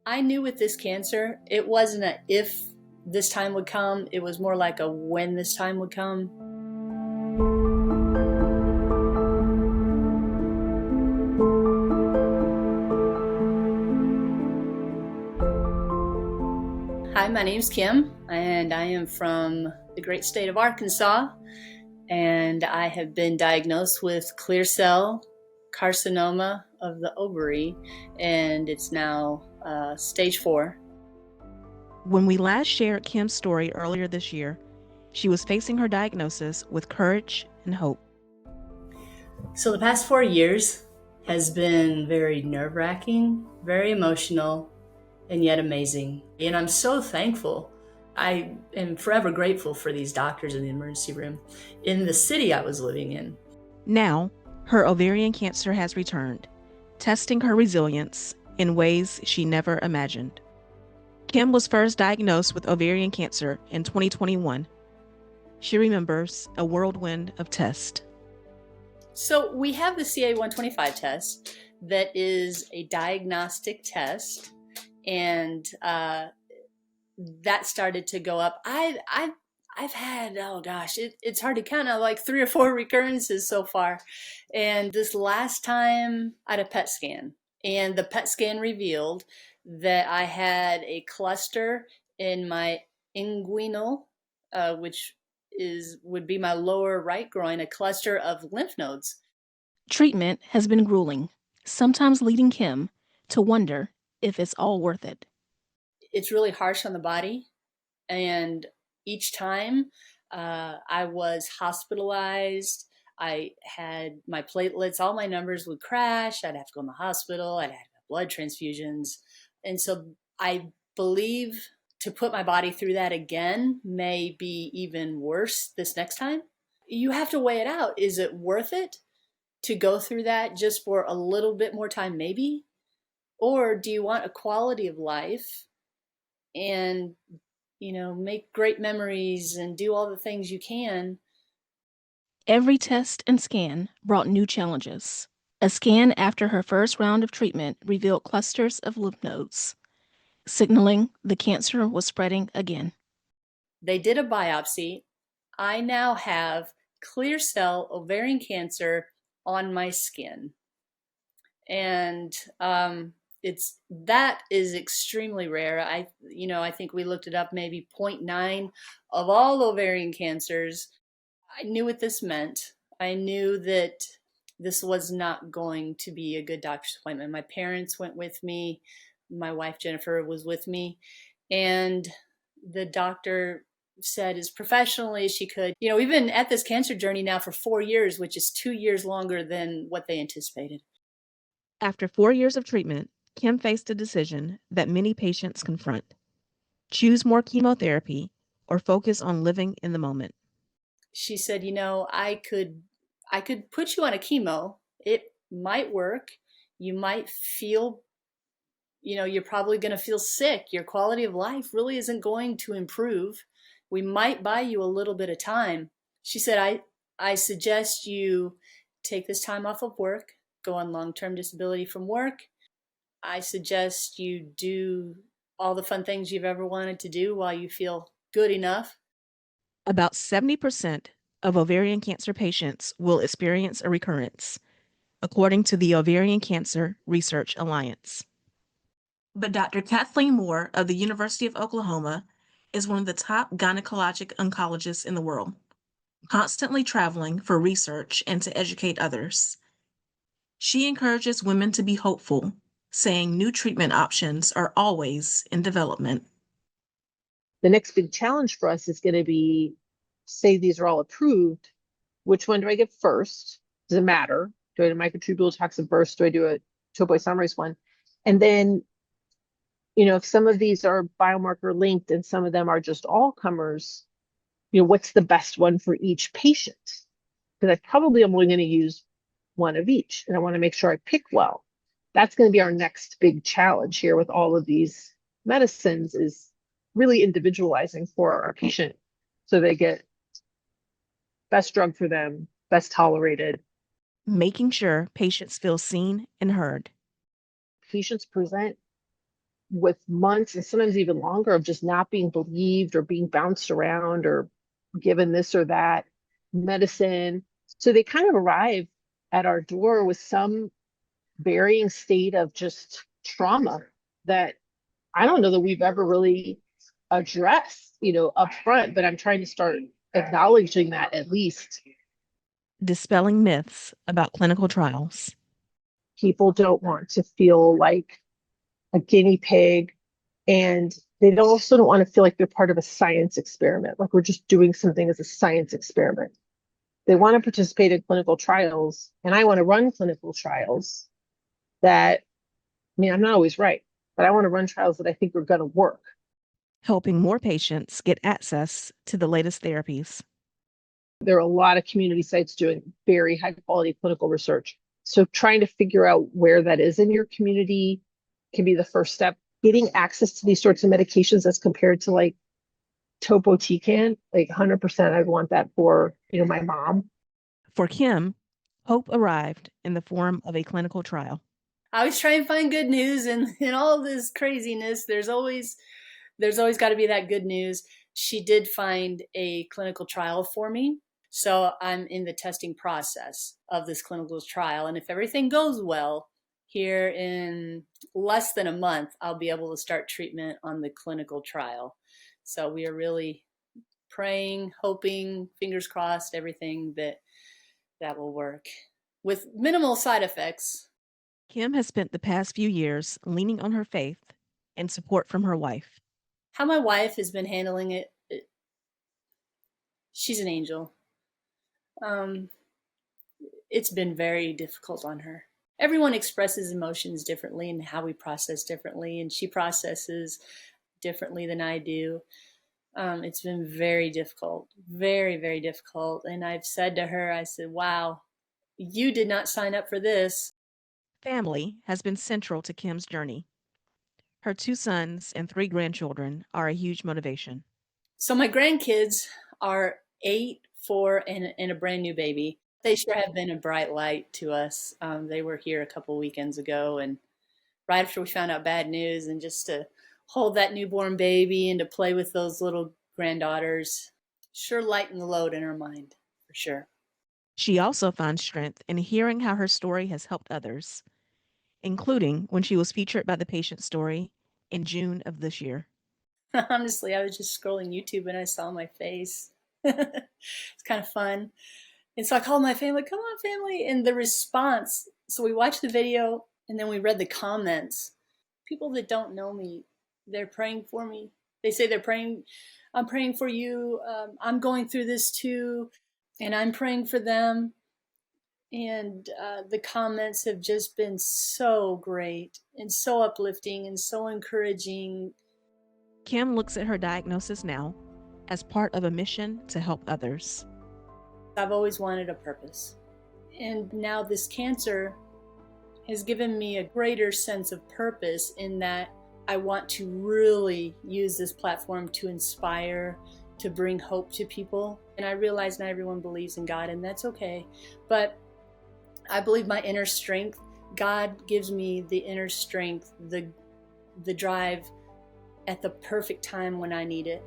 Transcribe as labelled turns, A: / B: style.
A: I knew with this cancer, it wasn't a if this time would come, it was more like a when this time would come. Hi, my name's Kim, and I am from the great state of Arkansas, and I have been diagnosed with clear cell carcinoma of the ovary, and it's now stage 4.
B: When we last shared Kim's story earlier this year, she was facing her diagnosis with courage and hope.
A: So the past 4 years has been very nerve-wracking, very emotional, and yet amazing. And I'm so thankful. I am forever grateful for these doctors in the emergency room in the city I was living in.
B: Now, her ovarian cancer has returned, testing her resilience in ways she never imagined. Kim was first diagnosed with ovarian cancer in 2021. She remembers a whirlwind of tests.
A: So we have the CA-125 test that is a diagnostic test, and that started to go up. I've had, oh gosh, it's hard to count now, like 3 or 4 recurrences so far. And this last time I had a PET scan, and the PET scan revealed that I had a cluster in my inguinal, which would be my lower right groin, a cluster of lymph nodes.
B: Treatment has been grueling, sometimes leading Kim to wonder if it's all worth it.
A: It's really harsh on the body, and each time I was hospitalized, I had my platelets, all my numbers would crash. I'd have to go in the hospital. I'd have blood transfusions. And so I believe to put my body through that again may be even worse this next time. You have to weigh it out. Is it worth it to go through that just for a little bit more time, maybe? Or do you want a quality of life and, make great memories and do all the things you can?
B: Every test and scan brought new challenges. A scan after her first round of treatment revealed clusters of lymph nodes, signaling the cancer was spreading again.
A: They did a biopsy. I now have clear cell ovarian cancer on my skin. And that is extremely rare. I think we looked it up, maybe 0.9 of all ovarian cancers. I knew what this meant. I knew that this was not going to be a good doctor's appointment. My parents went with me. My wife, Jennifer, was with me. And the doctor said as professionally as she could, we've been at this cancer journey now for 4 years, which is 2 years longer than what they anticipated.
B: After 4 years of treatment, Kim faced a decision that many patients confront: choose more chemotherapy or focus on living in the moment.
A: She said, I could put you on a chemo. It might work. You might feel, you're probably going to feel sick. Your quality of life really isn't going to improve. We might buy you a little bit of time. She said, I suggest you take this time off of work, go on long-term disability from work. I suggest you do all the fun things you've ever wanted to do while you feel good enough.
B: About 70% of ovarian cancer patients will experience a recurrence, according to the Ovarian Cancer Research Alliance. But Dr. Kathleen Moore of the University of Oklahoma is one of the top gynecologic oncologists in the world, constantly traveling for research and to educate others. She encourages women to be hopeful, saying new treatment options are always in development.
C: The next big challenge for us is going to be, say these are all approved, which one do I give first? Does it matter? Do I do a microtubule toxin first? Do I do a topoisomerase one? And then, if some of these are biomarker linked and some of them are just all comers, what's the best one for each patient? Because I probably am only going to use one of each, and I want to make sure I pick well. That's going to be our next big challenge here with all of these medicines, is really individualizing for our patient so they get best drug for them, best tolerated.
B: Making sure patients feel seen and heard.
C: Patients present with months and sometimes even longer of just not being believed or being bounced around or given this or that medicine. So they kind of arrive at our door with some varying state of just trauma that I don't know that we've ever really addressed, up front, but I'm trying to start acknowledging that at least.
B: Dispelling myths about clinical trials.
C: People don't want to feel like a guinea pig, and they also don't want to feel like they're part of a science experiment, like we're just doing something as a science experiment. They want to participate in clinical trials, and I want to run clinical trials that, I mean, I'm not always right, but I want to run trials that I think are going to work.
B: Helping more patients get access to the latest therapies.
C: There are a lot of community sites doing very high quality clinical research. So trying to figure out where that is in your community can be the first step. Getting access to these sorts of medications as compared to like topotecan, like 100%, I'd want that for, my mom.
B: For Kim, hope arrived in the form of a clinical trial.
A: I always try and find good news, and in all this craziness, there's always got to be that good news. She did find a clinical trial for me. So I'm in the testing process of this clinical trial. And if everything goes well, here in less than a month, I'll be able to start treatment on the clinical trial. So we are really praying, hoping, fingers crossed, everything that will work with minimal side effects.
B: Kim has spent the past few years leaning on her faith and support from her wife.
A: How my wife has been handling it, she's an angel. It's been very difficult on her. Everyone expresses emotions differently and how we process differently, and she processes differently than I do. It's been very difficult, very, very difficult. And I've said to her, I said, wow, you did not sign up for this.
B: Family has been central to Kim's journey. Her 2 sons and 3 grandchildren are a huge motivation.
A: So my grandkids are 8, 4, and a brand new baby. They sure have been a bright light to us. They were here a couple weekends ago, and right after we found out bad news, and just to hold that newborn baby and to play with those little granddaughters sure lightened the load in her mind, for sure.
B: She also finds strength in hearing how her story has helped others, including when she was featured by the Patient Story in June of this year.
A: Honestly, I was just scrolling YouTube and I saw my face. It's kind of fun. And so I called my family, come on, family. And the response, so we watched the video and then we read the comments. People that don't know me, they're praying for me. They say they're praying, I'm praying for you. I'm going through this too. And I'm praying for them. And the comments have just been so great and so uplifting and so encouraging.
B: Kim looks at her diagnosis now as part of a mission to help others.
A: I've always wanted a purpose. And now this cancer has given me a greater sense of purpose in that I want to really use this platform to inspire, to bring hope to people. And I realize not everyone believes in God, and that's okay. But I believe my inner strength, God gives me the inner strength, the drive at the perfect time when I need it.